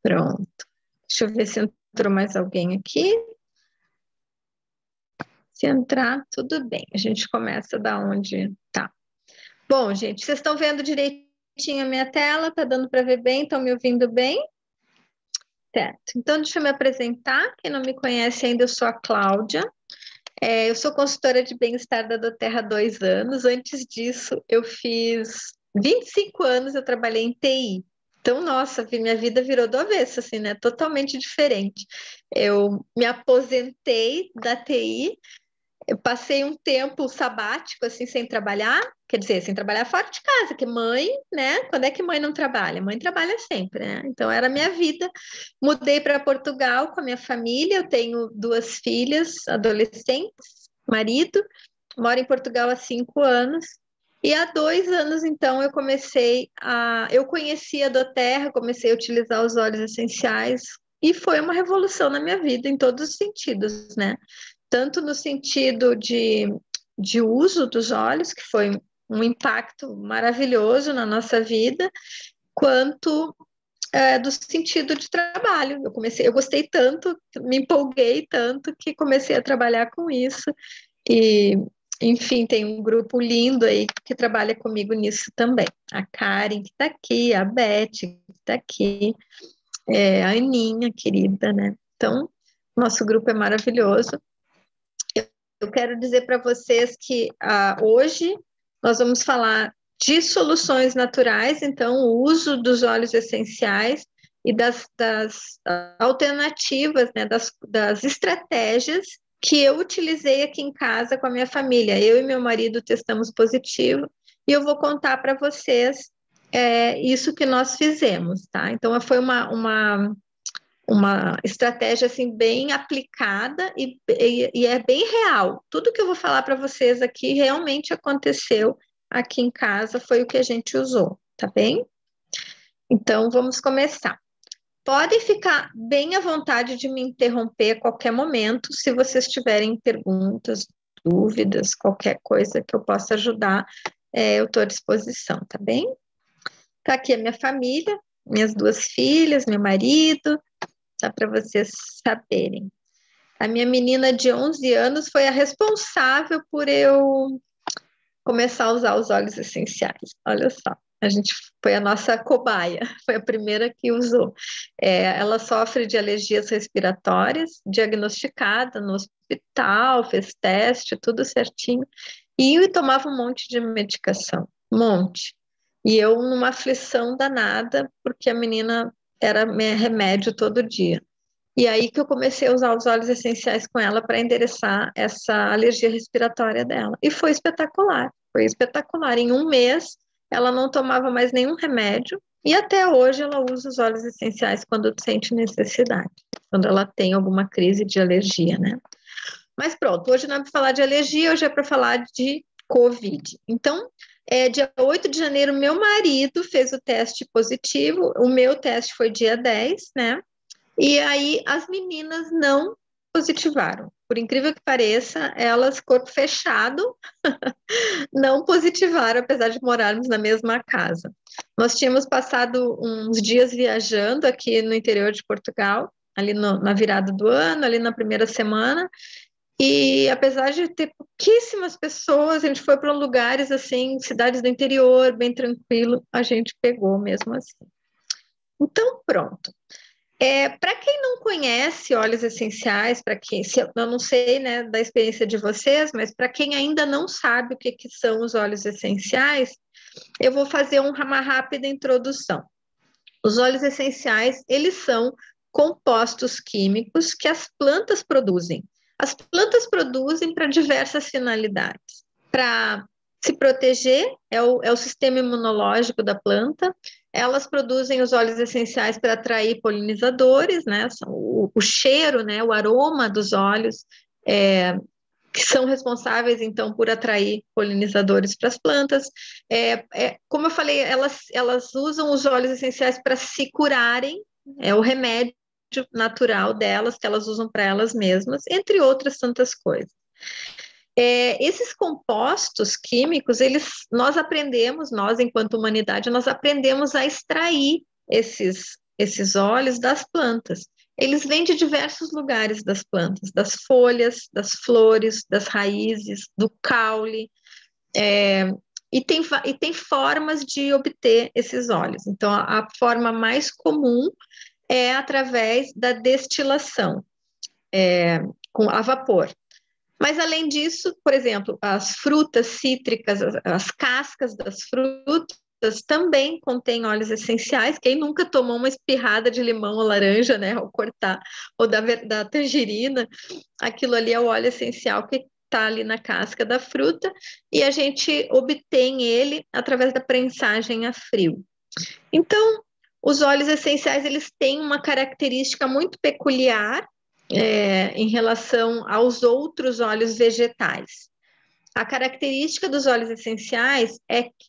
Pronto. Deixa eu ver se entrou mais alguém aqui. Se entrar, tudo bem. A gente começa da onde tá. Bom, gente, vocês estão vendo direitinho a minha tela? Tá dando para ver bem? Estão me ouvindo bem? Certo. Então, deixa eu me apresentar. Quem não me conhece ainda, eu sou a Cláudia. Eu sou consultora de bem-estar da doTERRA há 2 anos. Antes disso, eu fiz 25 anos, eu trabalhei em TI. Então, nossa, minha vida virou do avesso, assim, né? Totalmente diferente. Eu me aposentei da TI. Eu passei um tempo sabático, assim, sem trabalhar, quer dizer, sem trabalhar fora de casa, que mãe, né? Quando é que mãe não trabalha? Mãe trabalha sempre, né? Então, era a minha vida. Mudei para Portugal com a minha família, eu tenho 2 filhas adolescentes, marido, moro em Portugal há 5 anos, e há 2 anos, então, eu conheci a doTERRA, comecei a utilizar os óleos essenciais, e foi uma revolução na minha vida, em todos os sentidos, né? Tanto no sentido de uso dos óleos, que foi um impacto maravilhoso na nossa vida, quanto do sentido de trabalho. Eu gostei tanto, me empolguei tanto que comecei a trabalhar com isso. E, enfim, tem um grupo lindo aí que trabalha comigo nisso também. A Karen, que está aqui, a Beth, que está aqui, a Aninha, querida, né? Então, nosso grupo é maravilhoso. Eu quero dizer para vocês que hoje nós vamos falar de soluções naturais, então o uso dos óleos essenciais e das alternativas, né, das estratégias que eu utilizei aqui em casa com a minha família. Eu e meu marido testamos positivo e eu vou contar para vocês isso que nós fizemos, tá? Então foi uma estratégia assim bem aplicada e é bem real. Tudo que eu vou falar para vocês aqui realmente aconteceu aqui em casa, foi o que a gente usou, tá bem? Então vamos começar. Podem ficar bem à vontade de me interromper a qualquer momento, se vocês tiverem perguntas, dúvidas, qualquer coisa que eu possa ajudar, eu estou à disposição, tá bem? Tá aqui a minha família, minhas 2 filhas, meu marido, só para vocês saberem. A minha menina de 11 anos foi a responsável por eu começar a usar os óleos essenciais. Olha só, a gente foi a nossa cobaia, foi a primeira que usou. Ela sofre de alergias respiratórias, diagnosticada no hospital, fez teste, tudo certinho, e tomava um monte de medicação, um monte. E eu numa aflição danada, porque a menina era meu remédio todo dia. E aí que eu comecei a usar os óleos essenciais com ela para endereçar essa alergia respiratória dela. E foi espetacular, foi espetacular. Em um mês, ela não tomava mais nenhum remédio e até hoje ela usa os óleos essenciais quando sente necessidade, quando ela tem alguma crise de alergia, né? Mas pronto, hoje não é para falar de alergia, hoje é para falar de Covid. Então, dia 8 de janeiro, meu marido fez o teste positivo, o meu teste foi dia 10, né? E aí as meninas não positivaram. Por incrível que pareça, elas, corpo fechado, não positivaram, apesar de morarmos na mesma casa. Nós tínhamos passado uns dias viajando aqui no interior de Portugal, ali na virada do ano, ali na primeira semana, e apesar de ter pouquíssimas pessoas, a gente foi para lugares assim, cidades do interior, bem tranquilo, a gente pegou mesmo assim. Então, pronto. Para quem não conhece óleos essenciais, eu não sei, né, da experiência de vocês, mas para quem ainda não sabe o que são os óleos essenciais, eu vou fazer uma rápida introdução. Os óleos essenciais, eles são compostos químicos que as plantas produzem. As plantas produzem para diversas finalidades. Para se proteger, é o sistema imunológico da planta. Elas produzem os óleos essenciais para atrair polinizadores, né? O cheiro, né? O aroma dos óleos, que são responsáveis, então, por atrair polinizadores para as plantas. Como eu falei, elas usam os óleos essenciais para se curarem, é o remédio natural delas, que elas usam para elas mesmas, entre outras tantas coisas. Esses compostos químicos, nós enquanto humanidade, nós aprendemos a extrair esses óleos das plantas. Eles vêm de diversos lugares das plantas, das folhas, das flores, das raízes, do caule, e tem formas de obter esses óleos. Então, a forma mais comum é através da destilação, com a vapor. Mas, além disso, por exemplo, as frutas cítricas, as cascas das frutas também contêm óleos essenciais. Quem nunca tomou uma espirrada de limão ou laranja, né, ao cortar, ou da tangerina, aquilo ali é o óleo essencial que está ali na casca da fruta, e a gente obtém ele através da prensagem a frio. Então, os óleos essenciais, eles têm uma característica muito peculiar, em relação aos outros óleos vegetais. A característica dos óleos essenciais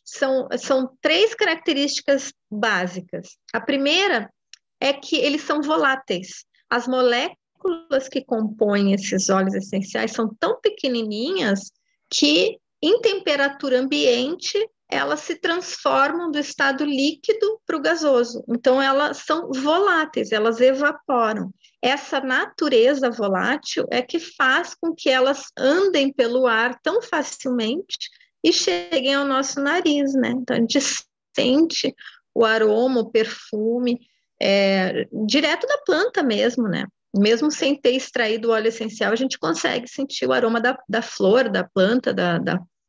são três características básicas. A primeira é que eles são voláteis. As moléculas que compõem esses óleos essenciais são tão pequenininhas que, em temperatura ambiente, elas se transformam do estado líquido para o gasoso. Então, elas são voláteis, elas evaporam. Essa natureza volátil é que faz com que elas andem pelo ar tão facilmente e cheguem ao nosso nariz, né? Então, a gente sente o aroma, o perfume, direto da planta mesmo, né? Mesmo sem ter extraído o óleo essencial, a gente consegue sentir o aroma da flor, da planta,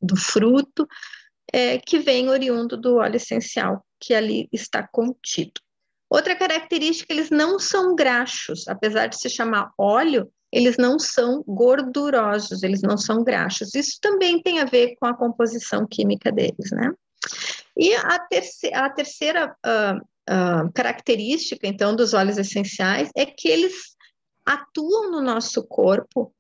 do fruto, que vem oriundo do óleo essencial que ali está contido. Outra característica, eles não são graxos, apesar de se chamar óleo, eles não são gordurosos, eles não são graxos. Isso também tem a ver com a composição química deles, né? E a terceira característica, então, dos óleos essenciais é que eles atuam no nosso corpo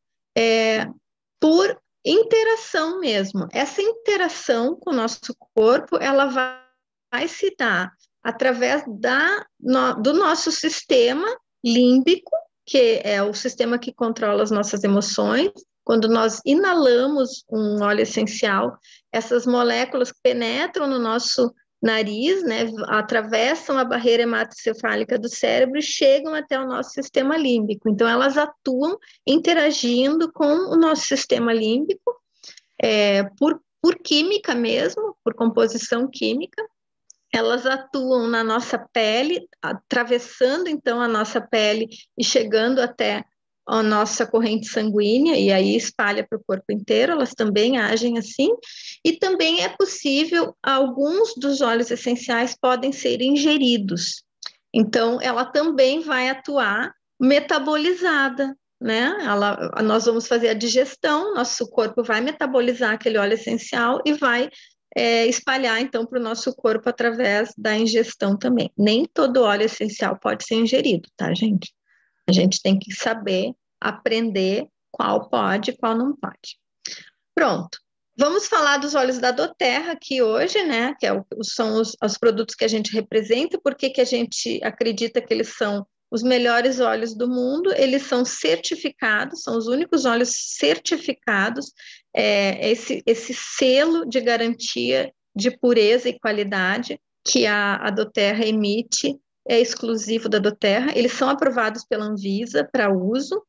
por interação mesmo. Essa interação com o nosso corpo, ela vai se dar através do nosso sistema límbico, que é o sistema que controla as nossas emoções. Quando nós inalamos um óleo essencial, essas moléculas penetram no nosso nariz, né, atravessam a barreira hematocefálica do cérebro e chegam até o nosso sistema límbico. Então, elas atuam interagindo com o nosso sistema límbico, por química mesmo, por composição química. Elas atuam na nossa pele, atravessando então a nossa pele e chegando até a nossa corrente sanguínea, e aí espalha para o corpo inteiro. Elas também agem assim, e também é possível, alguns dos óleos essenciais podem ser ingeridos. Então, ela também vai atuar metabolizada, né? Nós vamos fazer a digestão, nosso corpo vai metabolizar aquele óleo essencial e vai espalhar, então, para o nosso corpo através da ingestão também. Nem todo óleo essencial pode ser ingerido, tá, gente? A gente tem que saber, aprender qual pode e qual não pode. Pronto. Vamos falar dos óleos da doTERRA aqui hoje, né? Que são os produtos que a gente representa, porque que a gente acredita que eles são os melhores óleos do mundo. Eles são certificados, são os únicos óleos certificados, esse selo de garantia de pureza e qualidade que a doTERRA emite é exclusivo da doTERRA. Eles são aprovados pela Anvisa para uso,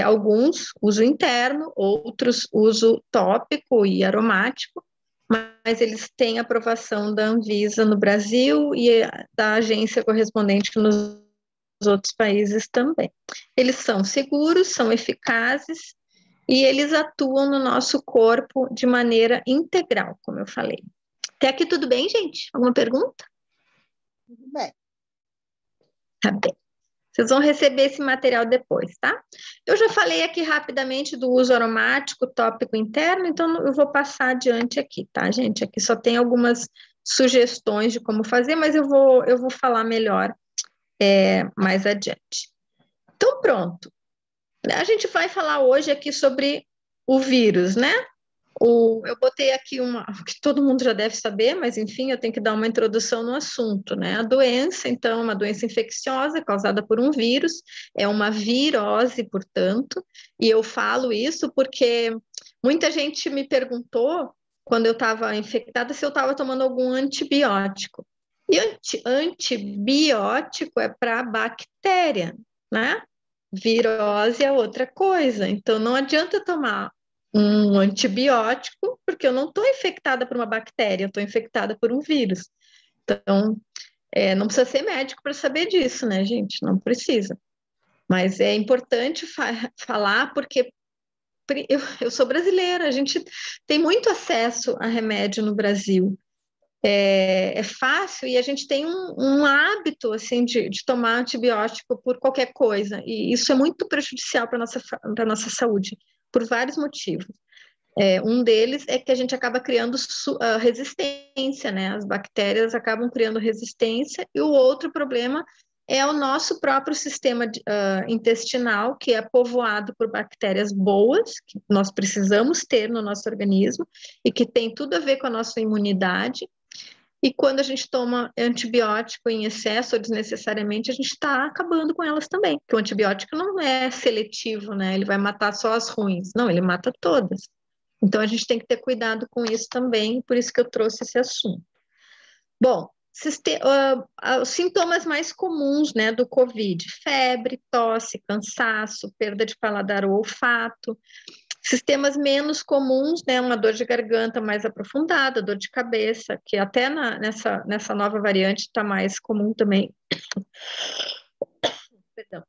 alguns uso interno, outros uso tópico e aromático, mas eles têm aprovação da Anvisa no Brasil e da agência correspondente nos outros países também. Eles são seguros, são eficazes e eles atuam no nosso corpo de maneira integral, como eu falei. Até aqui tudo bem, gente? Alguma pergunta? Tudo bem. Tá bem. Vocês vão receber esse material depois, tá? Eu já falei aqui rapidamente do uso aromático, tópico interno, então eu vou passar adiante aqui, tá, gente? Aqui só tem algumas sugestões de como fazer, mas eu vou falar melhor mais adiante. Então, pronto. A gente vai falar hoje aqui sobre o vírus, né? Eu botei aqui que todo mundo já deve saber, mas enfim, eu tenho que dar uma introdução no assunto, né? A doença, então, é uma doença infecciosa causada por um vírus, é uma virose, portanto, e eu falo isso porque muita gente me perguntou, quando eu estava infectada, se eu estava tomando algum antibiótico. E antibiótico é para bactéria, né? Virose é outra coisa. Então, não adianta tomar um antibiótico, porque eu não estou infectada por uma bactéria, eu estou infectada por um vírus. Então, não precisa ser médico para saber disso, né, gente? Não precisa. Mas é importante falar, porque eu sou brasileira, a gente tem muito acesso a remédio no Brasil. É fácil e a gente tem um hábito assim de tomar antibiótico por qualquer coisa, e isso é muito prejudicial para a nossa saúde, por vários motivos. Um deles é que a gente acaba criando resistência, né? As bactérias acabam criando resistência, e o outro problema é o nosso próprio sistema intestinal, que é povoado por bactérias boas, que nós precisamos ter no nosso organismo, e que tem tudo a ver com a nossa imunidade. E quando a gente toma antibiótico em excesso ou desnecessariamente, a gente está acabando com elas também. Porque o antibiótico não é seletivo, né? Ele vai matar só as ruins. Não, ele mata todas. Então a gente tem que ter cuidado com isso também, por isso que eu trouxe esse assunto. Bom, os sintomas mais comuns, né, do COVID: febre, tosse, cansaço, perda de paladar ou olfato. Sistemas menos comuns, né, uma dor de garganta mais aprofundada, dor de cabeça, que até nessa nova variante está mais comum também. Perdão.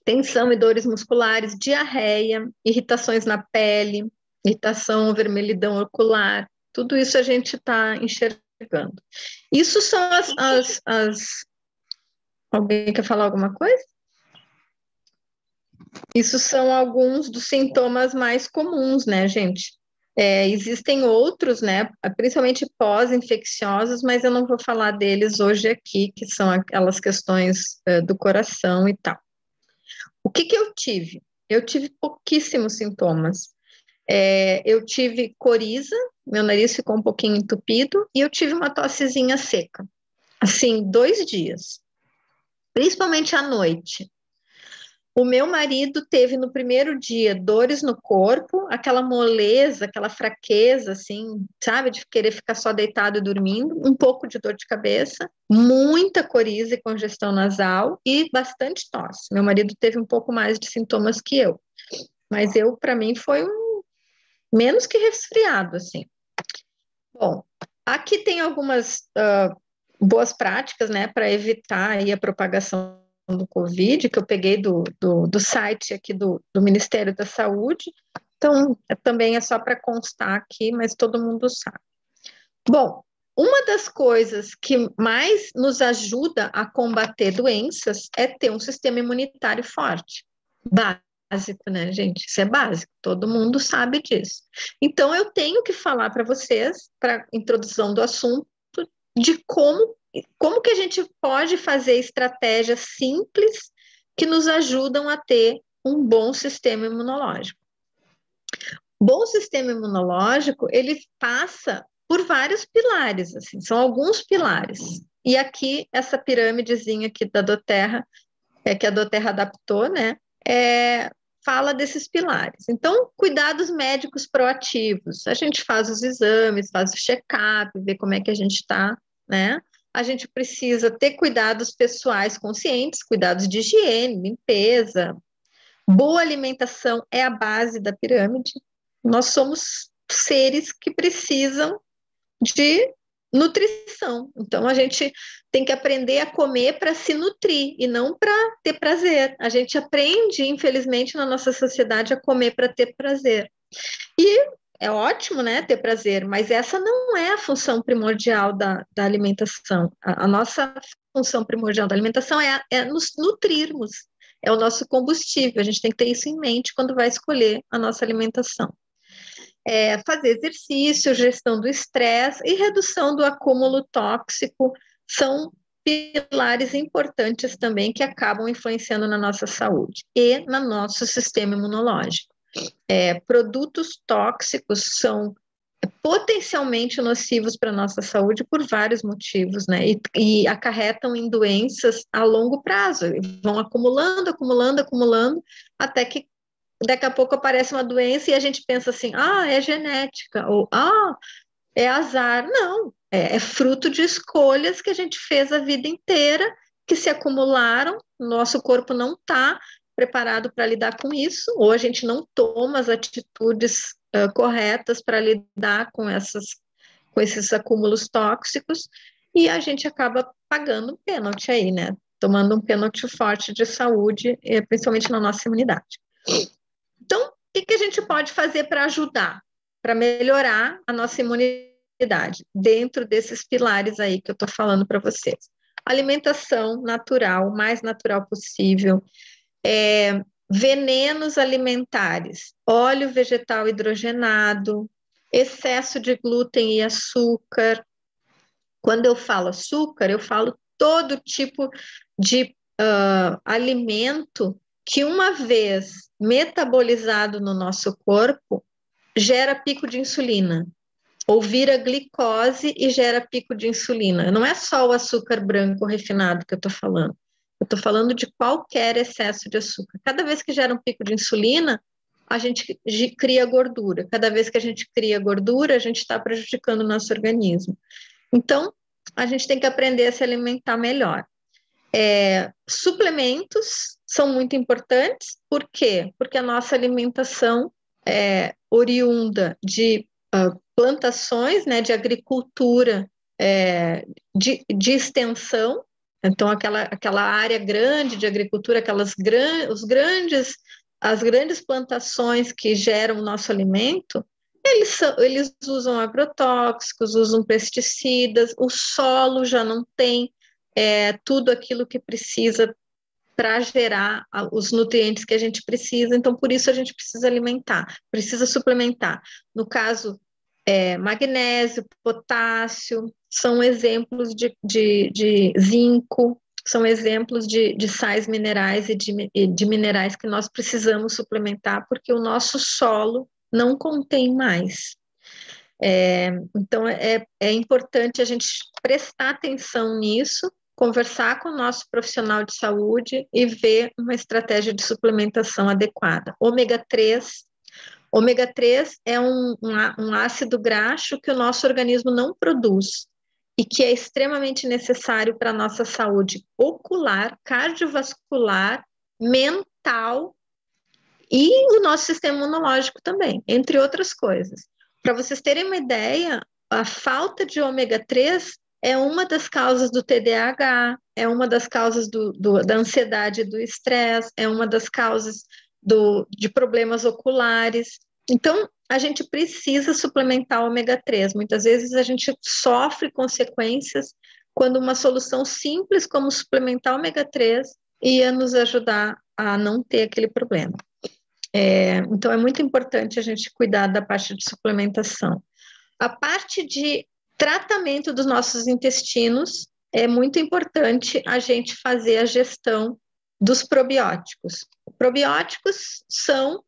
Tensão e dores musculares, diarreia, irritações na pele, irritação, vermelhidão ocular, tudo isso a gente está enxergando. Isso são Alguém quer falar alguma coisa? Isso são alguns dos sintomas mais comuns, né, gente? Existem outros, né, principalmente pós-infecciosos, mas eu não vou falar deles hoje aqui, que são aquelas questões do coração e tal. O que eu tive? Eu tive pouquíssimos sintomas. Eu tive coriza, meu nariz ficou um pouquinho entupido, e eu tive uma tossezinha seca. Assim, 2 dias, principalmente à noite. O meu marido teve no primeiro dia dores no corpo, aquela moleza, aquela fraqueza, assim, sabe, de querer ficar só deitado e dormindo, um pouco de dor de cabeça, muita coriza e congestão nasal e bastante tosse. Meu marido teve um pouco mais de sintomas que eu, mas para mim, foi menos que resfriado, assim. Bom, aqui tem algumas boas práticas, né, para evitar aí a propagação do Covid, que eu peguei do site aqui do Ministério da Saúde. Então, também é só para constar aqui, mas todo mundo sabe. Bom, uma das coisas que mais nos ajuda a combater doenças é ter um sistema imunitário forte. Básico, né, gente? Isso é básico, todo mundo sabe disso. Então, eu tenho que falar para vocês, para introdução do assunto, de como que a gente pode fazer estratégias simples que nos ajudam a ter um bom sistema imunológico. Bom sistema imunológico, ele passa por vários pilares, assim, são alguns pilares. E aqui, essa pirâmidezinha aqui da doTERRA, que a doTERRA adaptou, né, fala desses pilares. Então, cuidados médicos proativos. A gente faz os exames, faz o check-up, vê como é que a gente está, né? A gente precisa ter cuidados pessoais conscientes, cuidados de higiene, limpeza. Boa alimentação é a base da pirâmide. Nós somos seres que precisam de nutrição. Então, a gente tem que aprender a comer para se nutrir e não para ter prazer. A gente aprende, infelizmente, na nossa sociedade, a comer para ter prazer. E é ótimo, né, ter prazer, mas essa não é a função primordial da alimentação. A nossa função primordial da alimentação é nos nutrirmos, é o nosso combustível. A gente tem que ter isso em mente quando vai escolher a nossa alimentação. Fazer exercício, gestão do estresse e redução do acúmulo tóxico são pilares importantes também que acabam influenciando na nossa saúde e no nosso sistema imunológico. Produtos tóxicos são potencialmente nocivos para a nossa saúde por vários motivos, né? E acarretam em doenças a longo prazo, vão acumulando, acumulando, acumulando, até que daqui a pouco aparece uma doença e a gente pensa assim, é genética, ou é azar. Não, é fruto de escolhas que a gente fez a vida inteira, que se acumularam, nosso corpo não está preparado para lidar com isso, ou a gente não toma as atitudes corretas para lidar com esses acúmulos tóxicos, e a gente acaba pagando um pênalti aí, né? Tomando um pênalti forte de saúde, principalmente na nossa imunidade. Então, o que a gente pode fazer para ajudar, para melhorar a nossa imunidade, dentro desses pilares aí que eu estou falando para vocês? Alimentação natural, o mais natural possível, venenos alimentares, óleo vegetal hidrogenado, excesso de glúten e açúcar. Quando eu falo açúcar, eu falo todo tipo de alimento que, uma vez metabolizado no nosso corpo, gera pico de insulina, ou vira glicose e gera pico de insulina. Não é só o açúcar branco refinado que eu estou falando. Eu estou falando de qualquer excesso de açúcar. Cada vez que gera um pico de insulina, a gente cria gordura. Cada vez que a gente cria gordura, a gente está prejudicando o nosso organismo. Então, a gente tem que aprender a se alimentar melhor. Suplementos são muito importantes. Por quê? Porque a nossa alimentação é oriunda de plantações, né, de agricultura, de extensão. Então, aquela área grande de agricultura, as grandes plantações que geram o nosso alimento, eles usam agrotóxicos, usam pesticidas, o solo já não tem tudo aquilo que precisa para gerar os nutrientes que a gente precisa, então por isso a gente precisa precisa suplementar. No caso, magnésio, potássio, são exemplos de zinco, são exemplos de sais minerais e de minerais que nós precisamos suplementar, porque o nosso solo não contém mais. Então, é importante a gente prestar atenção nisso, conversar com o nosso profissional de saúde e ver uma estratégia de suplementação adequada. Ômega 3 é um ácido graxo que o nosso organismo não produz e que é extremamente necessário para a nossa saúde ocular, cardiovascular, mental e o nosso sistema imunológico também, entre outras coisas. Para vocês terem uma ideia, a falta de ômega 3 é uma das causas do TDAH, é uma das causas da ansiedade e do estresse, é uma das causas de problemas oculares. Então, a gente precisa suplementar o ômega 3. Muitas vezes a gente sofre consequências quando uma solução simples como suplementar o ômega 3 ia nos ajudar a não ter aquele problema. Então, é muito importante a gente cuidar da parte de suplementação. A parte de tratamento dos nossos intestinos, é muito importante a gente fazer a gestão dos probióticos. Probióticos são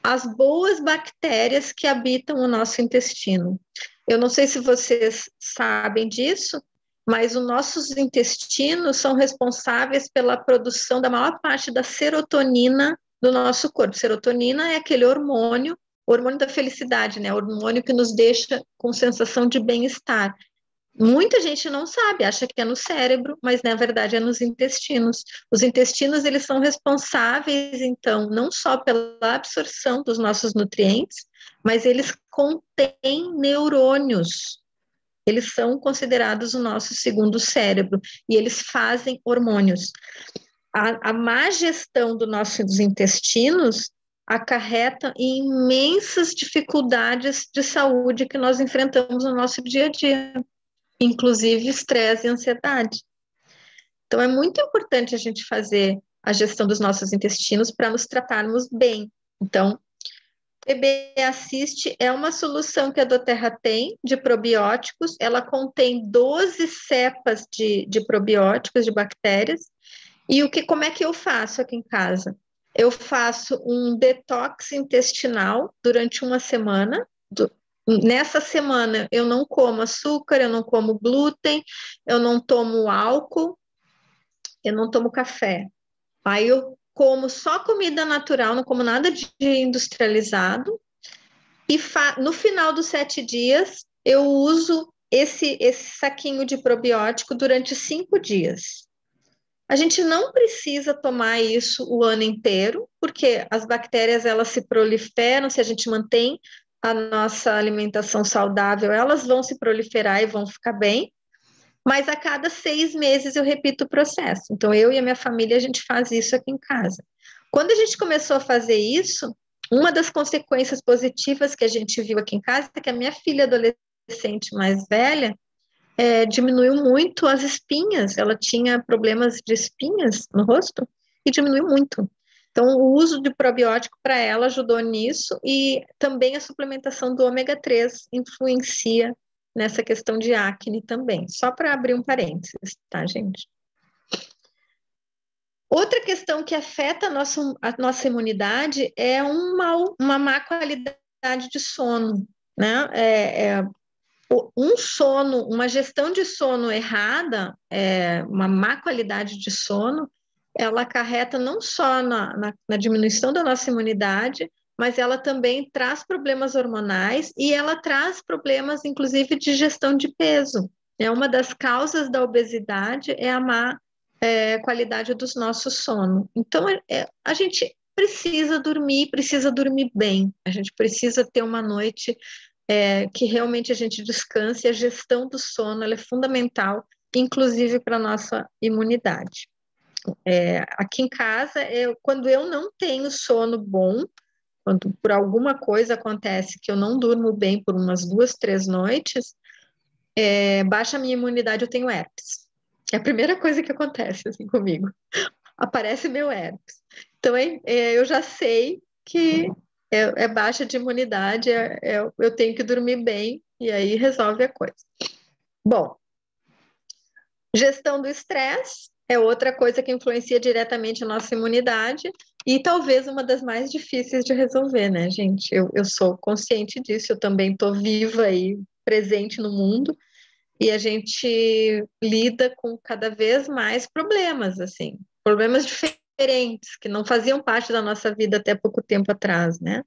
as boas bactérias que habitam o nosso intestino. Eu não sei se vocês sabem disso, mas os nossos intestinos são responsáveis pela produção da maior parte da serotonina do nosso corpo. Serotonina é aquele hormônio, o hormônio da felicidade, né? O hormônio que nos deixa com sensação de bem-estar. Muita gente não sabe, acha que é no cérebro, mas na verdade é nos intestinos. Os intestinos, eles são responsáveis, então, não só pela absorção dos nossos nutrientes, mas eles contêm neurônios. Eles são considerados o nosso segundo cérebro e eles fazem hormônios. A má gestão dos nossos intestinos acarreta em imensas dificuldades de saúde que nós enfrentamos no nosso dia a dia, inclusive estresse e ansiedade. Então, é muito importante a gente fazer a gestão dos nossos intestinos para nos tratarmos bem. Então, TB Assist é uma solução que a doTERRA tem de probióticos, ela contém 12 cepas de probióticos, de bactérias, e como é que eu faço aqui em casa? Eu faço um detox intestinal durante uma semana. Nessa semana eu não como açúcar, eu não como glúten, eu não tomo álcool, eu não tomo café. Aí eu como só comida natural, não como nada de industrializado. E no final dos 7 dias eu uso esse saquinho de probiótico durante 5 dias. A gente não precisa tomar isso o ano inteiro, porque as bactérias elas se proliferam, se a gente mantém a nossa alimentação saudável, elas vão se proliferar e vão ficar bem, mas a cada 6 meses eu repito o processo. Então, eu e a minha família, a gente faz isso aqui em casa. Quando a gente começou a fazer isso, uma das consequências positivas que a gente viu aqui em casa é que a minha filha adolescente mais velha diminuiu muito as espinhas, ela tinha problemas de espinhas no rosto e diminuiu muito. Então, o uso de probiótico para ela ajudou nisso e também a suplementação do ômega 3 influencia nessa questão de acne também. Só para abrir um parênteses, tá, gente? Outra questão que afeta a nossa imunidade é uma má qualidade de sono, né? Uma gestão de sono errada, uma má qualidade de sono, ela acarreta não só na diminuição da nossa imunidade, mas ela também traz problemas hormonais e ela traz problemas, inclusive, de gestão de peso. Uma das causas da obesidade é a má qualidade do nosso sono. Então, a gente precisa dormir bem, a gente precisa ter uma noite que realmente a gente descanse. A gestão do sono ela é fundamental, inclusive para a nossa imunidade. Aqui em casa, quando eu não tenho sono bom, quando por alguma coisa acontece que eu não durmo bem por umas 2, 3 noites, baixa a minha imunidade, eu tenho herpes. É a primeira coisa que acontece assim comigo. Aparece meu herpes. Então, eu já sei que é baixa de imunidade, eu tenho que dormir bem, e aí resolve a coisa. Bom, gestão do estresse é outra coisa que influencia diretamente a nossa imunidade, e talvez uma das mais difíceis de resolver, né, gente? Eu sou consciente disso, eu também estou viva e presente no mundo, e a gente lida com cada vez mais problemas, assim, problemas diferentes, que não faziam parte da nossa vida até pouco tempo atrás, né?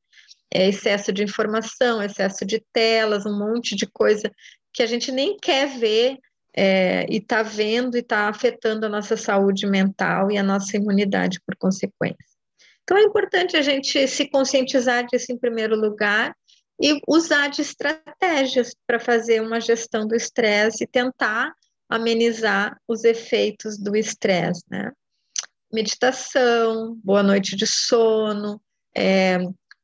Excesso de informação, excesso de telas, um monte de coisa que a gente nem quer ver, e está vendo e está afetando a nossa saúde mental e a nossa imunidade por consequência. Então, é importante a gente se conscientizar disso em primeiro lugar e usar de estratégias para fazer uma gestão do estresse e tentar amenizar os efeitos do estresse, né? Meditação, boa noite de sono,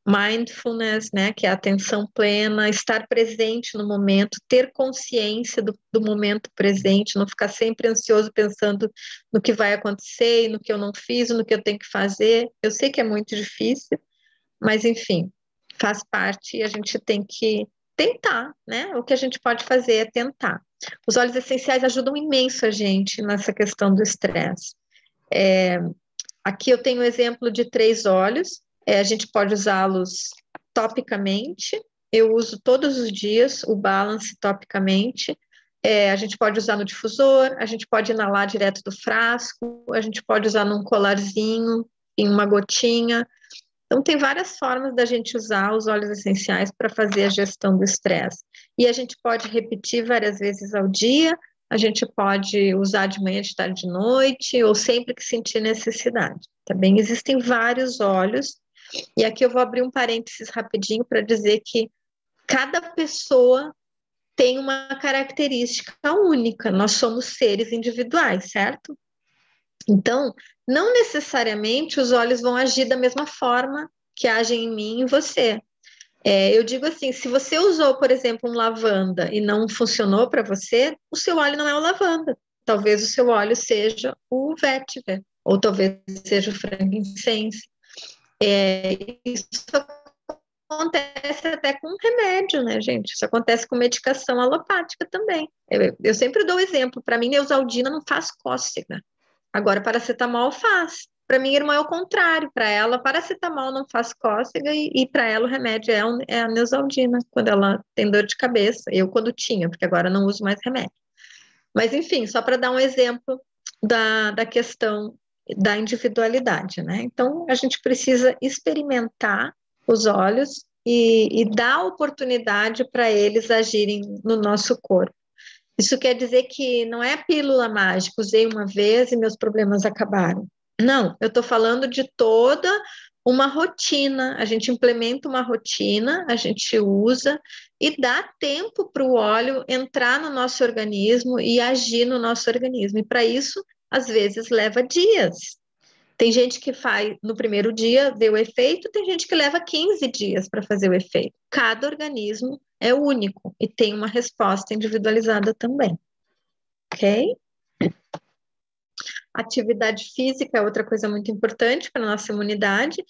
mindfulness, né, que é a atenção plena, estar presente no momento, ter consciência do momento presente, não ficar sempre ansioso pensando no que vai acontecer, no que eu não fiz, no que eu tenho que fazer. Eu sei que é muito difícil, mas enfim, faz parte e a gente tem que tentar, né? O que a gente pode fazer é tentar. Os óleos essenciais ajudam imenso a gente nessa questão do estresse. Aqui eu tenho o exemplo de 3 óleos. A gente pode usá-los topicamente. Eu uso todos os dias o Balance topicamente. A gente pode usar no difusor, a gente pode inalar direto do frasco, a gente pode usar num colarzinho, em uma gotinha. Então, tem várias formas da gente usar os óleos essenciais para fazer a gestão do estresse. E a gente pode repetir várias vezes ao dia, a gente pode usar de manhã, de tarde, de noite, ou sempre que sentir necessidade, tá bem? Existem vários óleos, e aqui eu vou abrir um parênteses rapidinho para dizer que cada pessoa tem uma característica única, nós somos seres individuais, certo? Então, não necessariamente os óleos vão agir da mesma forma que agem em mim e em você. Eu digo assim, se você usou, por exemplo, um lavanda e não funcionou para você, o seu óleo não é o lavanda. Talvez o seu óleo seja o vetiver, ou talvez seja o frankincense. Isso acontece até com remédio, né, gente? Isso acontece com medicação alopática também. Eu sempre dou exemplo, para mim, Neosaldina não faz cócega. Agora, paracetamol faz. Para minha irmã é o contrário. Para ela, paracetamol não faz cócega e para ela o remédio é a Neosaldina, quando ela tem dor de cabeça. Eu, quando tinha, porque agora não uso mais remédio. Mas, enfim, só para dar um exemplo da questão da individualidade, né? Então, a gente precisa experimentar os óleos e dar oportunidade para eles agirem no nosso corpo. Isso quer dizer que não é pílula mágica, usei uma vez e meus problemas acabaram. Não, eu estou falando de toda uma rotina. A gente implementa uma rotina, a gente usa e dá tempo para o óleo entrar no nosso organismo e agir no nosso organismo. E para isso, às vezes, leva dias. Tem gente que faz no primeiro dia, vê o efeito, tem gente que leva 15 dias para fazer o efeito. Cada organismo é único e tem uma resposta individualizada também, ok? Atividade física é outra coisa muito importante para a nossa imunidade.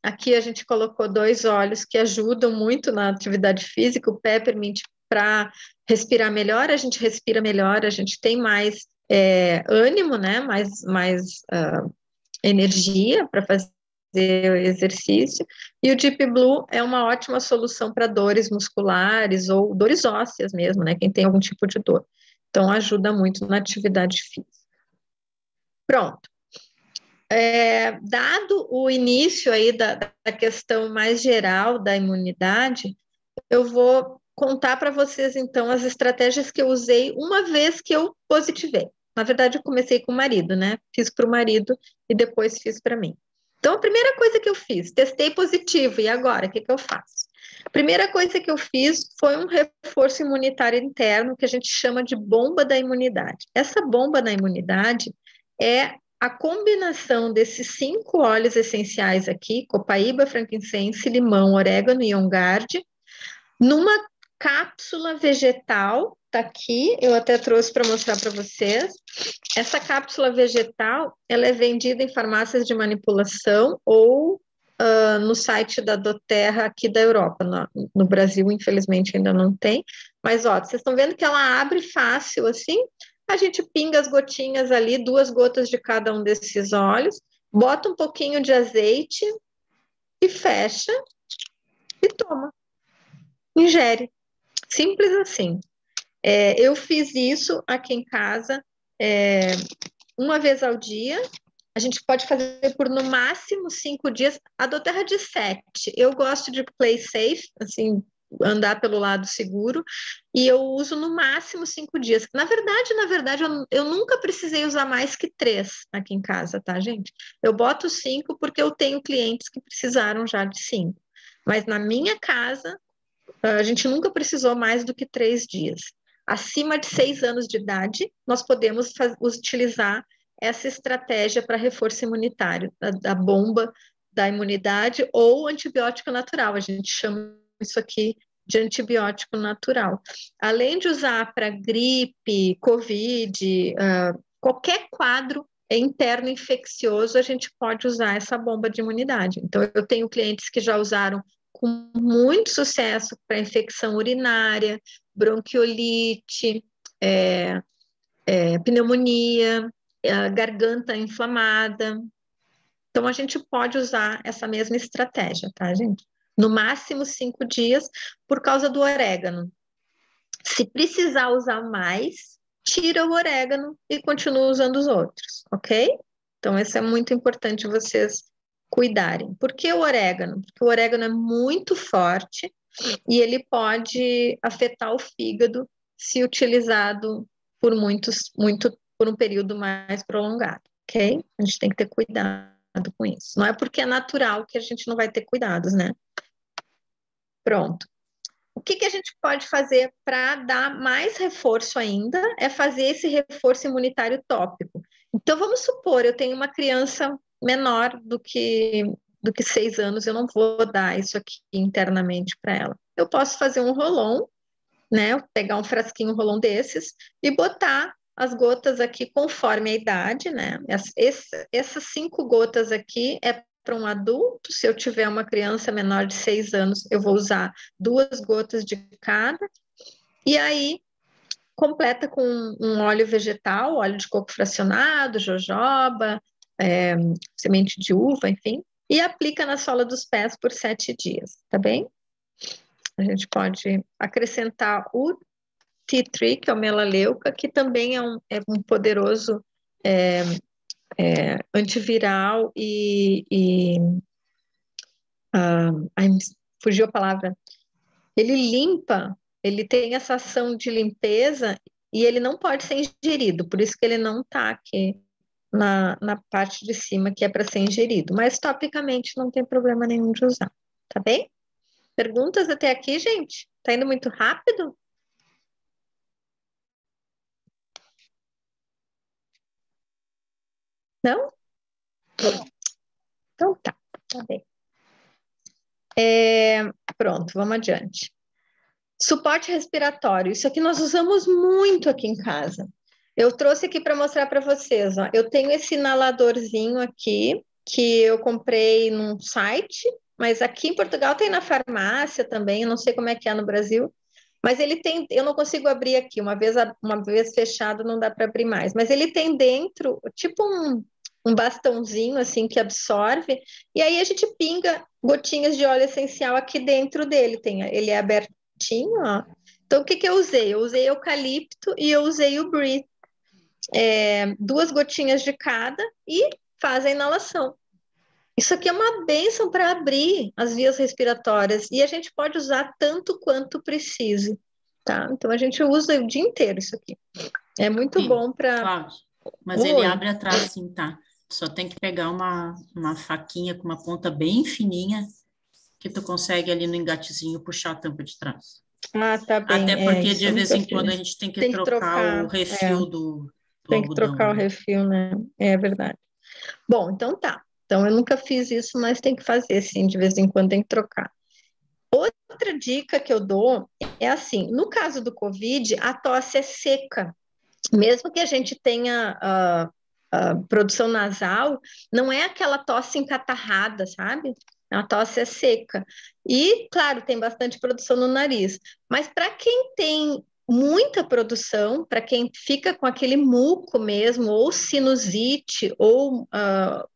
Aqui a gente colocou 2 óleos que ajudam muito na atividade física, o peppermint para respirar melhor, a gente respira melhor, a gente tem mais ânimo, né? Mais energia para fazer o exercício. E o Deep Blue é uma ótima solução para dores musculares ou dores ósseas mesmo, né? Quem tem algum tipo de dor. Então, ajuda muito na atividade física. Pronto. Dado o início aí da questão mais geral da imunidade, eu vou contar para vocês, então, as estratégias que eu usei uma vez que eu positivei. Na verdade, eu comecei com o marido, né? Fiz para o marido e depois fiz para mim. Então, a primeira coisa que eu fiz, testei positivo, e agora, o que eu faço? A primeira coisa que eu fiz foi um reforço imunitário interno, que a gente chama de bomba da imunidade. Essa bomba da imunidade é a combinação desses 5 óleos essenciais aqui, copaíba, frankincense, limão, orégano e on-guard, numa cápsula vegetal, tá aqui, eu até trouxe para mostrar para vocês. Essa cápsula vegetal, ela é vendida em farmácias de manipulação ou no site da doTERRA aqui da Europa. No Brasil, infelizmente, ainda não tem. Mas, ó, vocês estão vendo que ela abre fácil, assim. A gente pinga as gotinhas ali, 2 gotas de cada um desses óleos, bota um pouquinho de azeite e fecha e toma. Ingere. Simples assim. Eu fiz isso aqui em casa uma vez ao dia. A gente pode fazer por no máximo 5 dias. A doTERRA de 7. Eu gosto de play safe, assim, andar pelo lado seguro, e eu uso no máximo 5 dias. Na verdade, eu nunca precisei usar mais que 3 aqui em casa, tá, gente? Eu boto 5 porque eu tenho clientes que precisaram já de 5. Mas na minha casa, a gente nunca precisou mais do que 3 dias. Acima de 6 anos de idade, nós podemos utilizar essa estratégia para reforço imunitário, da bomba da imunidade ou antibiótico natural. A gente chama isso aqui de antibiótico natural. Além de usar para gripe, Covid, qualquer quadro interno infeccioso, a gente pode usar essa bomba de imunidade. Então, eu tenho clientes que já usaram com muito sucesso para infecção urinária, bronquiolite, pneumonia, garganta inflamada. Então, a gente pode usar essa mesma estratégia, tá, gente? No máximo 5 dias, por causa do orégano. Se precisar usar mais, tira o orégano e continua usando os outros, ok? Então, isso é muito importante vocês cuidarem. Por que o orégano? Porque o orégano é muito forte e ele pode afetar o fígado se utilizado por um período mais prolongado, ok? A gente tem que ter cuidado com isso. Não é porque é natural que a gente não vai ter cuidados, né? Pronto. O que a gente pode fazer para dar mais reforço ainda é fazer esse reforço imunitário tópico. Então, vamos supor, eu tenho uma criança menor do que 6 anos, eu não vou dar isso aqui internamente para ela. Eu posso fazer um rolon, né? Pegar um frasquinho, um rolon desses e botar as gotas aqui conforme a idade, né? Essas 5 gotas aqui é para um adulto. Se eu tiver uma criança menor de 6 anos, eu vou usar 2 gotas de cada. E aí, completa com um óleo vegetal, óleo de coco fracionado, jojoba, semente de uva, enfim, e aplica na sola dos pés por 7 dias, tá bem? A gente pode acrescentar o tea tree, que é o melaleuca, que também é um poderoso antiviral fugiu a palavra. Ele limpa ele tem essa ação de limpeza e ele não pode ser ingerido, por isso que ele não está aqui na parte de cima, que é para ser ingerido. Mas topicamente não tem problema nenhum de usar, tá bem? Perguntas até aqui, gente? Tá indo muito rápido? Não? Então tá bem. Pronto, vamos adiante. Suporte respiratório. Isso aqui nós usamos muito aqui em casa. Eu trouxe aqui para mostrar para vocês. Ó. Eu tenho esse inaladorzinho aqui, que eu comprei num site, mas aqui em Portugal tem na farmácia também, eu não sei como é que é no Brasil. Mas ele tem, eu não consigo abrir aqui, uma vez fechado não dá para abrir mais. Mas ele tem dentro, tipo um bastãozinho assim que absorve, e aí a gente pinga gotinhas de óleo essencial aqui dentro dele. Ele é abertinho, ó. Então, o que eu usei? Eu usei eucalipto e eu usei o Brie. 2 gotinhas de cada e faz a inalação. Isso aqui é uma bênção para abrir as vias respiratórias e a gente pode usar tanto quanto precise, tá? Então a gente usa o dia inteiro isso aqui. É muito Sim, bom para. Cláudio, mas ele abre atrás sim, tá? Só tem que pegar uma faquinha com uma ponta bem fininha que tu consegue ali no engatezinho puxar a tampa de trás. Ah, tá bem. Até porque de vez em quando a gente tem que trocar o refil do tem que algodão, trocar o né? refil, né? É verdade. Bom, então tá. Então eu nunca fiz isso, mas tem que fazer, sim, de vez em quando tem que trocar. Outra dica que eu dou é assim: no caso do Covid, a tosse é seca. Mesmo que a gente tenha produção nasal, não é aquela tosse encatarrada, sabe? A tosse é seca. E, claro, tem bastante produção no nariz. Mas para quem tem muita produção, para quem fica com aquele muco mesmo, ou sinusite, ou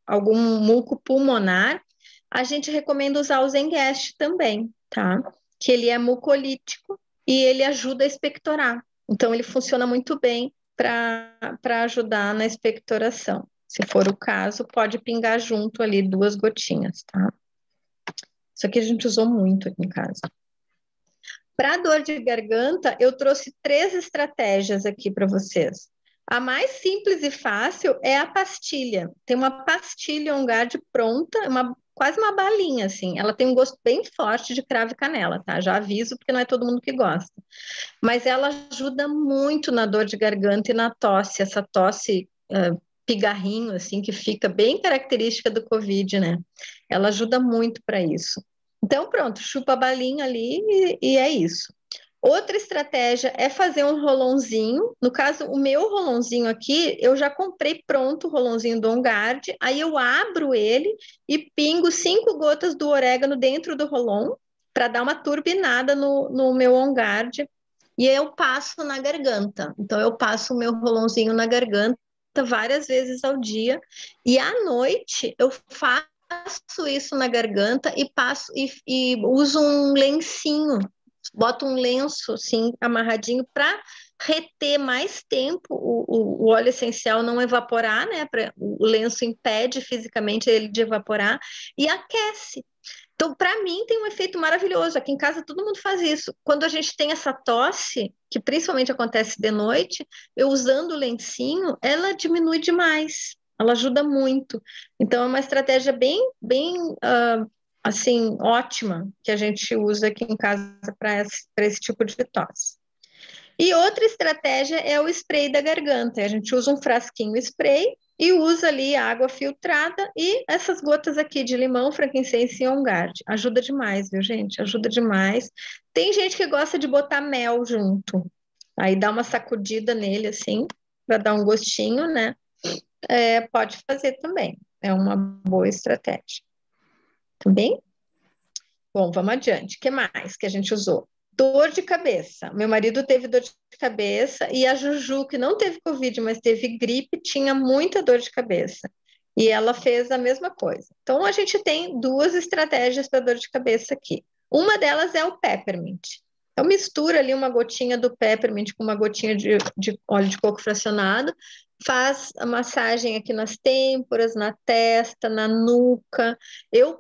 algum muco pulmonar, a gente recomenda usar o Zengest também, tá? Que ele é mucolítico e ele ajuda a expectorar. Então, ele funciona muito bem para ajudar na expectoração. Se for o caso, pode pingar junto ali 2 gotinhas, tá? Isso aqui a gente usou muito aqui em casa. Para dor de garganta, eu trouxe 3 estratégias aqui para vocês. A mais simples e fácil é a pastilha. Tem uma pastilha On Guard pronta, quase uma balinha, assim. Ela tem um gosto bem forte de cravo e canela, tá? Já aviso, porque não é todo mundo que gosta. Mas ela ajuda muito na dor de garganta e na tosse, essa tosse pigarrinho, assim, que fica bem característica do Covid, né? Ela ajuda muito para isso. Então, pronto, chupa a balinha ali e é isso. Outra estratégia é fazer um rolãozinho. No caso, o meu rolãozinho aqui, eu já comprei pronto o rolãozinho do On Guard, aí eu abro ele e pingo 5 gotas do orégano dentro do rolão para dar uma turbinada no meu On Guard e eu passo na garganta. Então, eu passo o meu rolãozinho na garganta várias vezes ao dia. E à noite, eu faço isso na garganta e passo e uso um lencinho. Boto um lenço, assim, amarradinho para reter mais tempo o óleo essencial não evaporar, né? O lenço impede fisicamente ele de evaporar e aquece. Então, para mim, tem um efeito maravilhoso. Aqui em casa, todo mundo faz isso. Quando a gente tem essa tosse, que principalmente acontece de noite, eu usando o lencinho, ela diminui demais. Ela ajuda muito. Então, é uma estratégia bem assim, ótima que a gente usa aqui em casa para esse tipo de tosse. E outra estratégia é o spray da garganta. A gente usa um frasquinho spray e usa ali água filtrada e essas gotas aqui de limão, frankincense e On Guard. Ajuda demais, viu, gente? Ajuda demais. Tem gente que gosta de botar mel junto. Aí dá uma sacudida nele, assim, para dar um gostinho, né? Pode fazer também. É uma boa estratégia. Tá bem? Bom, vamos adiante. O que mais que a gente usou? Dor de cabeça. Meu marido teve dor de cabeça e a Juju, que não teve Covid, mas teve gripe, tinha muita dor de cabeça. E ela fez a mesma coisa. Então, a gente tem 2 estratégias para dor de cabeça aqui. Uma delas é o peppermint. Eu misturo ali uma gotinha do peppermint com uma gotinha de óleo de coco fracionado, faz a massagem aqui nas têmporas, na testa, na nuca.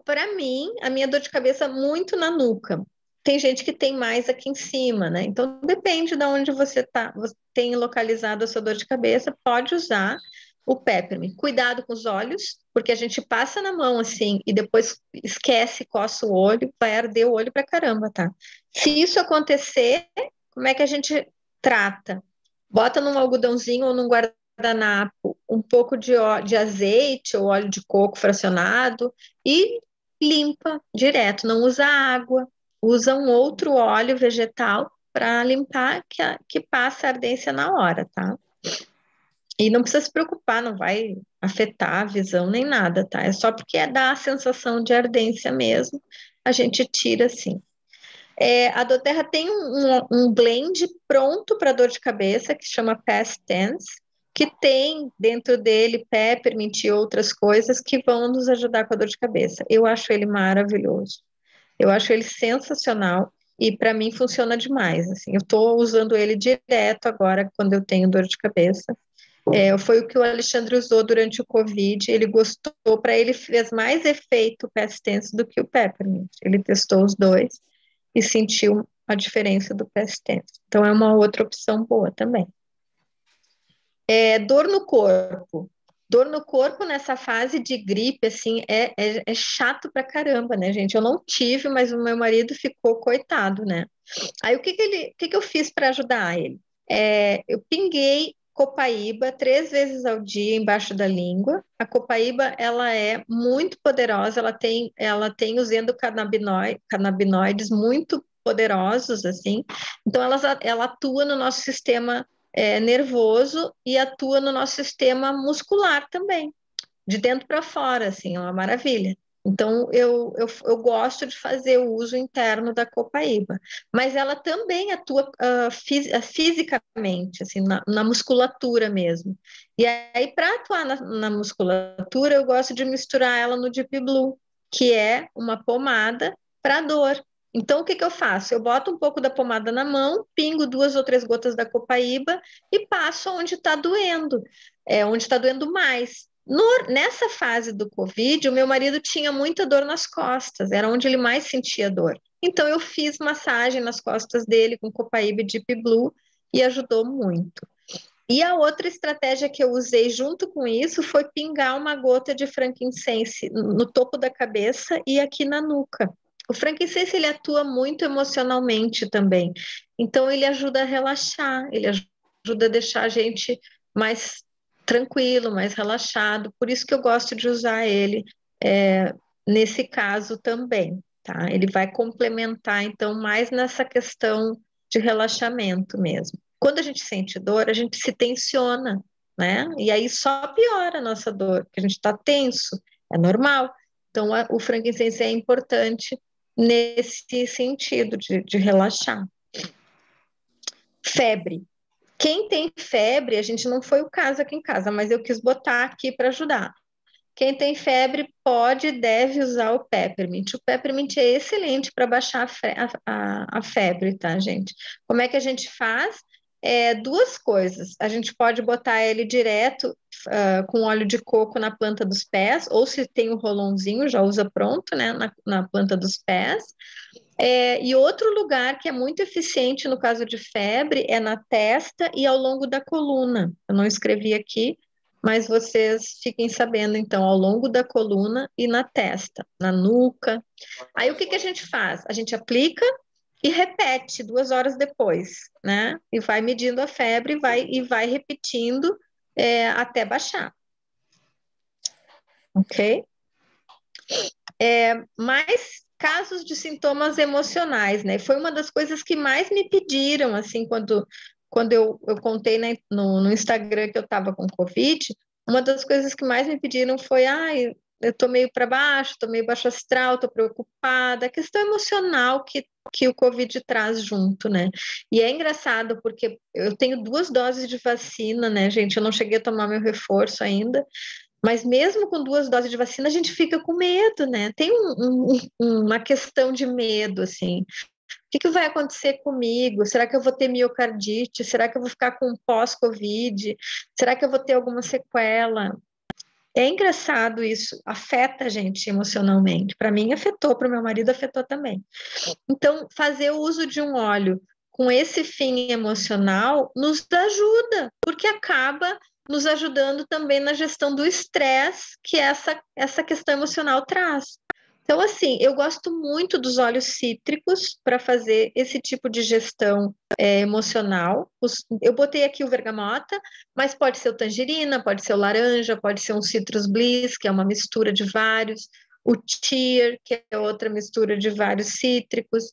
Para mim, a minha dor de cabeça muito na nuca. tem gente que tem mais aqui em cima, né? Então, depende de onde você tem localizado a sua dor de cabeça, pode usar o Peppermint. Cuidado com os olhos, porque a gente passa na mão assim e depois esquece, coça o olho, vai arder o olho pra caramba, tá? Se isso acontecer, como é que a gente trata? Bota num algodãozinho ou num guardanapo um pouco de azeite ou óleo de coco fracionado e limpa direto, não usa água, usa um outro óleo vegetal para limpar que passa a ardência na hora, tá? E não precisa se preocupar, não vai afetar a visão nem nada, tá? É só porque dá a sensação de ardência mesmo, a gente tira assim. A doTERRA tem um blend pronto para dor de cabeça que se chama Past Tense, que tem dentro dele peppermint e outras coisas que vão nos ajudar com a dor de cabeça. Eu acho ele maravilhoso. Eu acho ele sensacional e para mim funciona demais. Assim, eu estou usando ele direto agora quando eu tenho dor de cabeça. Foi o que o Alexandre usou durante o Covid. Ele gostou, para ele fez mais efeito o Past Tense do que o Peppermint. Ele testou os dois e sentiu a diferença do Past Tense. Então é uma outra opção boa também. Dor no corpo. Dor no corpo nessa fase de gripe, assim, é chato pra caramba, né, gente? Eu não tive, mas o meu marido ficou coitado, né? Aí o que eu fiz para ajudar ele? Eu pinguei copaíba 3 vezes ao dia embaixo da língua. A copaíba, ela é muito poderosa, ela tem os endocannabinoides muito poderosos, assim. Então, ela atua no nosso sistema nervoso e atua no nosso sistema muscular também, de dentro para fora, assim, é uma maravilha. Então, eu gosto de fazer o uso interno da copaíba, mas ela também atua fisicamente, assim, na musculatura mesmo. E aí, para atuar na musculatura, eu gosto de misturar ela no Deep Blue, que é uma pomada para dor. Então, o que eu faço? Eu boto um pouco da pomada na mão, pingo 2 ou 3 gotas da copaíba e passo onde está doendo, onde está doendo mais. Nessa fase do Covid, o meu marido tinha muita dor nas costas, era onde ele mais sentia dor. Então, eu fiz massagem nas costas dele com copaíba e Deep Blue e ajudou muito. E a outra estratégia que eu usei junto com isso foi pingar uma gota de frankincense no topo da cabeça e aqui na nuca. O frankincense ele atua muito emocionalmente também, então ele ajuda a relaxar, ele ajuda a deixar a gente mais tranquilo, mais relaxado. Por isso que eu gosto de usar ele nesse caso também, tá? Ele vai complementar então mais nessa questão de relaxamento mesmo. Quando a gente sente dor, a gente se tensiona, né? E aí só piora a nossa dor, porque a gente está tenso, é normal. Então, o frankincense é importante nesse sentido de relaxar. Febre. Quem tem febre, a gente não foi o caso aqui em casa, mas eu quis botar aqui para ajudar. Quem tem febre pode e deve usar o Peppermint. O Peppermint é excelente para baixar a febre, tá, gente? Como é que a gente faz? 2 coisas. A gente pode botar ele direto com óleo de coco na planta dos pés, ou se tem o rolãozinho, já usa pronto, né, na planta dos pés. E outro lugar que é muito eficiente no caso de febre é na testa e ao longo da coluna. Eu não escrevi aqui, mas vocês fiquem sabendo, então, ao longo da coluna e na testa, na nuca. Aí o que a gente faz? A gente aplica e repete 2 horas depois, né? E vai medindo a febre e vai repetindo até baixar. Ok? Mais casos de sintomas emocionais, né? Foi uma das coisas que mais me pediram, assim, quando eu contei, né, no Instagram que eu estava com Covid, uma das coisas que mais me pediram foi, eu tô meio para baixo, tô meio baixo astral, tô preocupada, a questão emocional que o Covid traz junto, né? E é engraçado porque eu tenho 2 doses de vacina, né, gente? Eu não cheguei a tomar meu reforço ainda, mas mesmo com 2 doses de vacina, a gente fica com medo, né? Tem uma questão de medo, assim. O que vai acontecer comigo? Será que eu vou ter miocardite? Será que eu vou ficar com pós-Covid? Será que eu vou ter alguma sequela? É engraçado isso, afeta a gente emocionalmente. Para mim afetou, para o meu marido afetou também. Então, fazer o uso de um óleo com esse fim emocional nos ajuda, porque acaba nos ajudando também na gestão do estresse que essa questão emocional traz. Então, assim, eu gosto muito dos óleos cítricos para fazer esse tipo de gestão emocional. Eu botei aqui o bergamota, mas pode ser o tangerina, pode ser o laranja, pode ser um citrus bliss, que é uma mistura de vários, o cheer, que é outra mistura de vários cítricos,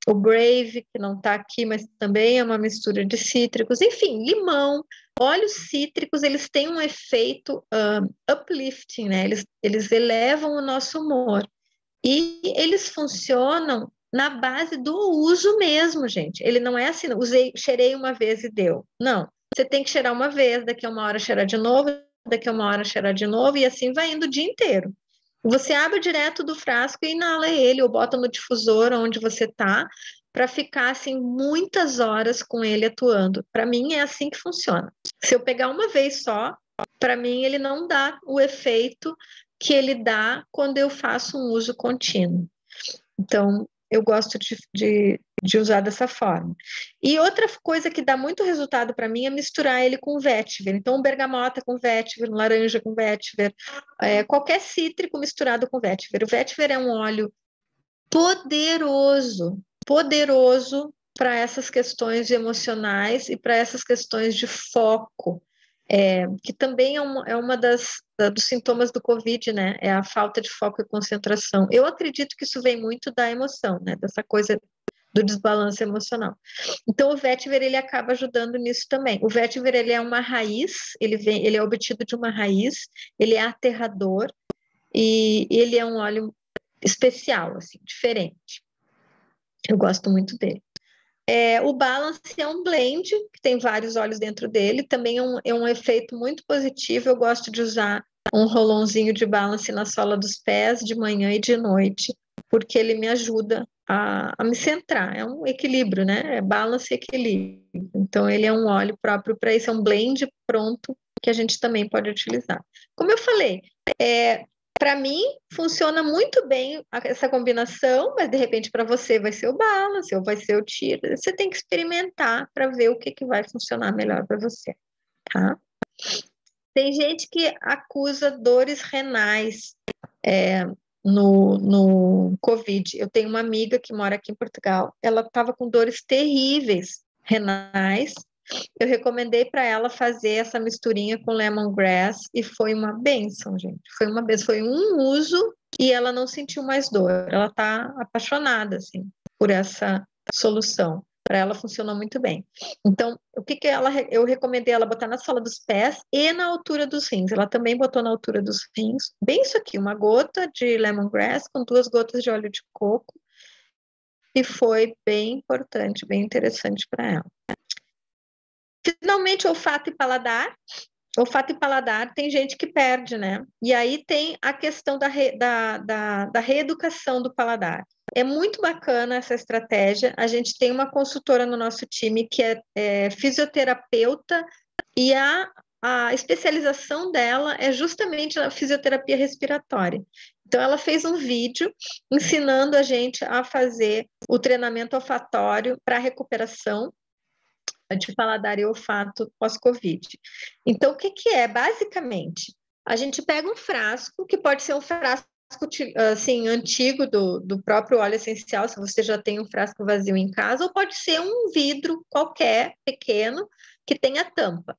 o brave, que não está aqui, mas também é uma mistura de cítricos, enfim, limão. Óleos cítricos, eles têm um efeito uplifting, né? Eles elevam o nosso humor. E eles funcionam na base do uso mesmo, gente. Ele não é assim, cheirei uma vez e deu. Não. Você tem que cheirar uma vez, daqui a uma hora cheirar de novo, daqui a uma hora cheirar de novo, e assim vai indo o dia inteiro. Você abre direto do frasco e inala ele, ou bota no difusor onde você está, para ficar assim muitas horas com ele atuando. Para mim é assim que funciona. Se eu pegar uma vez só, para mim ele não dá o efeito que ele dá quando eu faço um uso contínuo. Então, eu gosto de usar dessa forma. E outra coisa que dá muito resultado para mim é misturar ele com vetiver. Então, bergamota com vetiver, laranja com vetiver, qualquer cítrico misturado com vetiver. O vetiver é um óleo poderoso, poderoso para essas questões emocionais e para essas questões de foco. Que também é uma dos sintomas do Covid, né? É a falta de foco e concentração. Eu acredito que isso vem muito da emoção, né? Dessa coisa do desbalanço emocional. Então, o vetiver, ele acaba ajudando nisso também. O vetiver, ele é uma raiz, ele é obtido de uma raiz, ele é aterrador e ele é um óleo especial, assim, diferente. Eu gosto muito dele. O Balance é um blend, que tem vários óleos dentro dele, também é um efeito muito positivo. Eu gosto de usar um rolãozinho de Balance na sola dos pés, de manhã e de noite, porque ele me ajuda a me centrar. É um equilíbrio, né? É balance e equilíbrio. Então, ele é um óleo próprio para isso, é um blend pronto que a gente também pode utilizar. Como eu falei, para mim, funciona muito bem essa combinação, mas de repente para você vai ser o balance ou vai ser o tiro. Você tem que experimentar para ver o que vai funcionar melhor para você, tá? Tem gente que acusa dores renais no Covid. Eu tenho uma amiga que mora aqui em Portugal, ela estava com dores terríveis renais. Eu recomendei para ela fazer essa misturinha com lemongrass e foi uma bênção, gente. Foi uma bênção, foi um uso e ela não sentiu mais dor. Ela está apaixonada, assim, por essa solução. Para ela funcionou muito bem. Então, eu recomendei ela botar na sola dos pés e na altura dos rins. Ela também botou na altura dos rins. Bem isso aqui, uma gota de lemongrass com 2 gotas de óleo de coco. E foi bem importante, bem interessante para ela. Finalmente, olfato e paladar. Olfato e paladar tem gente que perde, né? E aí tem a questão da reeducação do paladar. É muito bacana essa estratégia. A gente tem uma consultora no nosso time que é fisioterapeuta e a especialização dela é justamente na fisioterapia respiratória. Então, ela fez um vídeo ensinando a gente a fazer o treinamento olfatório para recuperação de paladar e olfato pós-Covid. Então, o que é? Basicamente, a gente pega um frasco, que pode ser um frasco assim, antigo do próprio óleo essencial, se você já tem um frasco vazio em casa, ou pode ser um vidro qualquer, pequeno, que tenha tampa.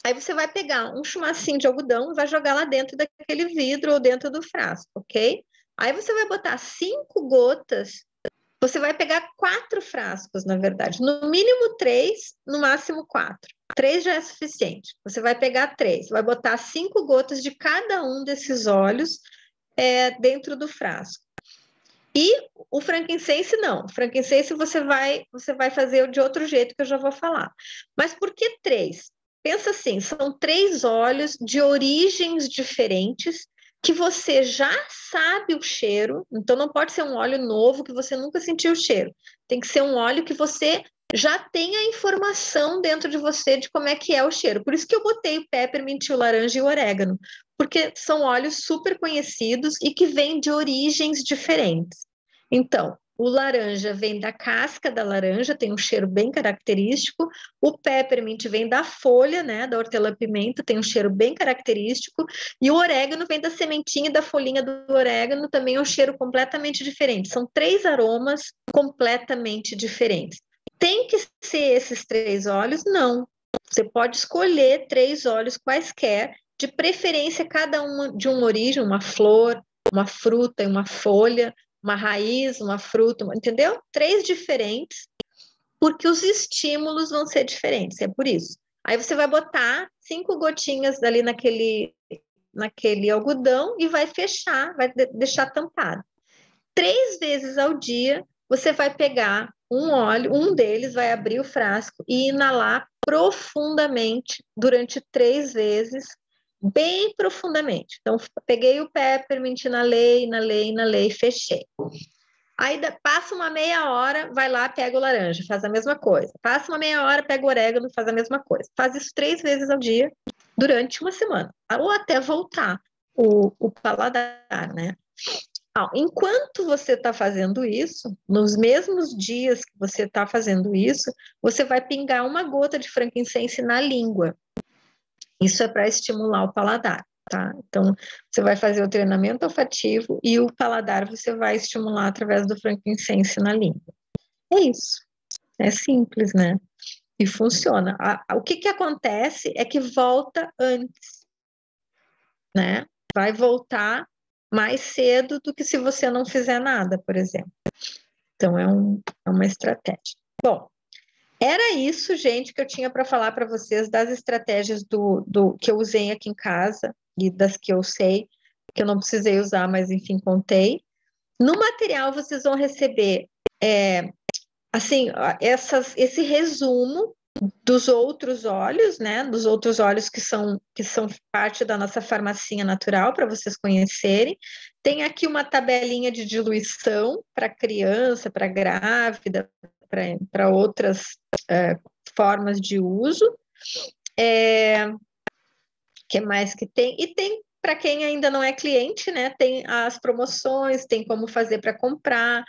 Aí você vai pegar um chumacinho de algodão e vai jogar lá dentro daquele vidro ou dentro do frasco, ok? Aí você vai botar 5 gotas. Você vai pegar 4 frascos, na verdade. No mínimo 3, no máximo 4. 3 já é suficiente. Você vai pegar 3, vai botar 5 gotas de cada um desses óleos dentro do frasco. E o frankincense não. O frankincense você vai fazer de outro jeito que eu já vou falar. Mas por que 3? Pensa assim, são 3 óleos de origens diferentes que você já sabe o cheiro, então não pode ser um óleo novo que você nunca sentiu o cheiro. Tem que ser um óleo que você já tem a informação dentro de você de como é que é o cheiro. Por isso que eu botei o peppermint, o laranja e o orégano, porque são óleos super conhecidos e que vêm de origens diferentes. Então, o laranja vem da casca da laranja, tem um cheiro bem característico. O peppermint vem da folha, né, da hortelã-pimenta, tem um cheiro bem característico. E o orégano vem da sementinha e da folhinha do orégano, também é um cheiro completamente diferente. São 3 aromas completamente diferentes. Tem que ser esses 3 óleos? Não. Você pode escolher 3 óleos quaisquer, de preferência cada um de uma origem, uma flor, uma fruta e uma folha, uma raiz, uma fruta, entendeu? 3 diferentes, porque os estímulos vão ser diferentes, é por isso. Aí você vai botar 5 gotinhas ali naquele algodão e vai fechar, vai deixar tampado. 3 vezes ao dia, você vai pegar um óleo, um deles vai abrir o frasco e inalar profundamente durante 3 vezes, bem profundamente. Então, peguei o peppermint, inalei, fechei. Aí passa uma meia hora, vai lá, pega o laranja, faz a mesma coisa. Passa uma meia hora, pega o orégano, faz a mesma coisa. Faz isso 3 vezes ao dia, durante uma semana, ou até voltar o paladar, né? Enquanto você está fazendo isso, nos mesmos dias que você está fazendo isso, você vai pingar uma gota de frankincense na língua. Isso é para estimular o paladar, tá? Então, você vai fazer o treinamento olfativo e o paladar você vai estimular através do frankincense na língua. É isso. É simples, né? E funciona. O que acontece é que volta antes, né? Vai voltar mais cedo do que se você não fizer nada, por exemplo. Então, é uma estratégia. Bom, era isso, gente, que eu tinha para falar para vocês das estratégias do que eu usei aqui em casa e das que eu sei, que eu não precisei usar, mas enfim, contei. No material, vocês vão receber assim, esse resumo dos outros óleos, né? Dos outros óleos que são parte da nossa farmacinha natural, para vocês conhecerem. Tem aqui uma tabelinha de diluição para criança, para grávida, para outras formas de uso. Que mais que tem? E tem para quem ainda não é cliente, né? Tem as promoções, tem como fazer para comprar,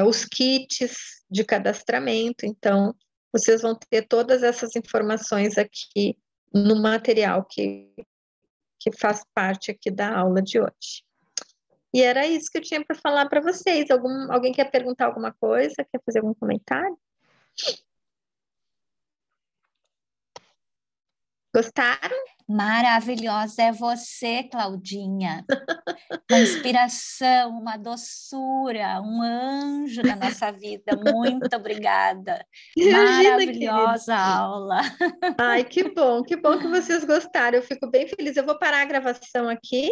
os kits de cadastramento. Então, vocês vão ter todas essas informações aqui no material que faz parte aqui da aula de hoje. E era isso que eu tinha para falar para vocês. Alguém quer perguntar alguma coisa? Quer fazer algum comentário? Gostaram? Maravilhosa é você, Claudinha. Uma inspiração, uma doçura, um anjo na nossa vida. Muito obrigada. Imagina, Maravilhosa querida. aula. Ai, que bom que vocês gostaram. Eu fico bem feliz. Eu vou parar a gravação aqui.